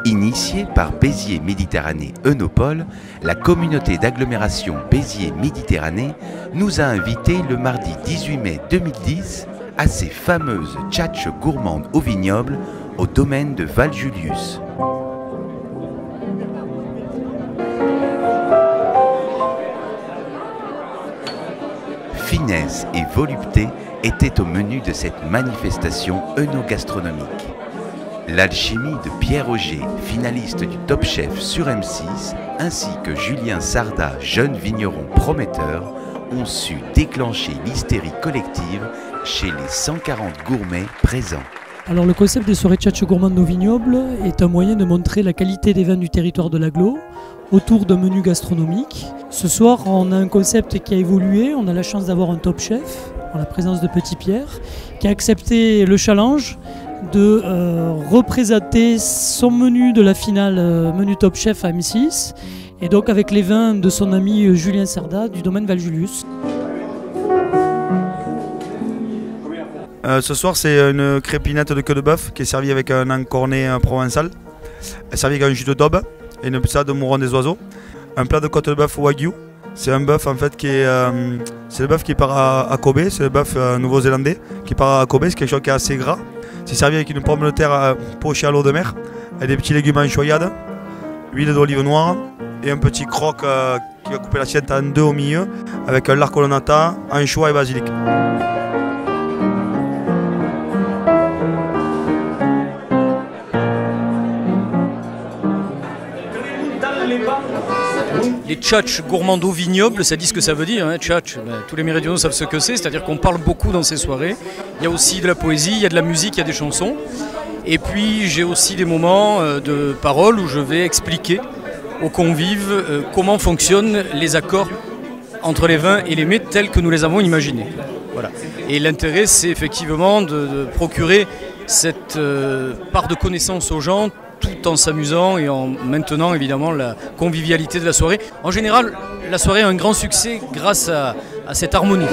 Initiée par Béziers Méditerranée Eunopol, la communauté d'agglomération Béziers Méditerranée nous a invités le mardi 18 mai 2010 à ses fameuses tchatches gourmandes au vignoble au domaine de Val-Julius. Finesse et volupté étaient au menu de cette manifestation œnogastronomique. L'alchimie de Pierre Auger, finaliste du Top Chef sur M6, ainsi que Julien Sarda, jeune vigneron prometteur, ont su déclencher l'hystérie collective chez les 140 gourmets présents. Alors le concept des soirées tchatches gourmandes au vignoble est un moyen de montrer la qualité des vins du territoire de l'agglo autour d'un menu gastronomique. Ce soir, on a un concept qui a évolué. On a la chance d'avoir un Top Chef, en la présence de Petit Pierre, qui a accepté le challenge de représenter son menu de la finale menu Top Chef à M6 et donc avec les vins de son ami Julien Sarda du domaine Val-Julius. Ce soir c'est une crépinette de queue de bœuf qui est servie avec un encorné provençal, servie avec un jus de daube et une salade de mouron des oiseaux, un plat de côte de bœuf wagyu. C'est un bœuf en fait c'est le bœuf qui part à Kobe, c'est le bœuf nouveau-zélandais qui part à Kobe, c'est quelque chose qui est assez gras. C'est servi avec une pomme de terre pochée à l'eau de mer, avec des petits légumes en choyade, huile d'olive noire et un petit croque qui va couper l'assiette en deux au milieu, avec un lard colonnata, anchois et basilic. Les tchatches gourmandes au vignoble, ça dit ce que ça veut dire, hein, tchatch, tous les méridionaux savent ce que c'est-à-dire qu'on parle beaucoup dans ces soirées. Il y a aussi de la poésie, il y a de la musique, il y a des chansons. Et puis j'ai aussi des moments de parole où je vais expliquer aux convives comment fonctionnent les accords entre les vins et les mets tels que nous les avons imaginés. Voilà. Et l'intérêt, c'est effectivement de procurer cette part de connaissance aux gens, tout en s'amusant et en maintenant évidemment la convivialité de la soirée. En général, la soirée a un grand succès grâce à cette harmonie.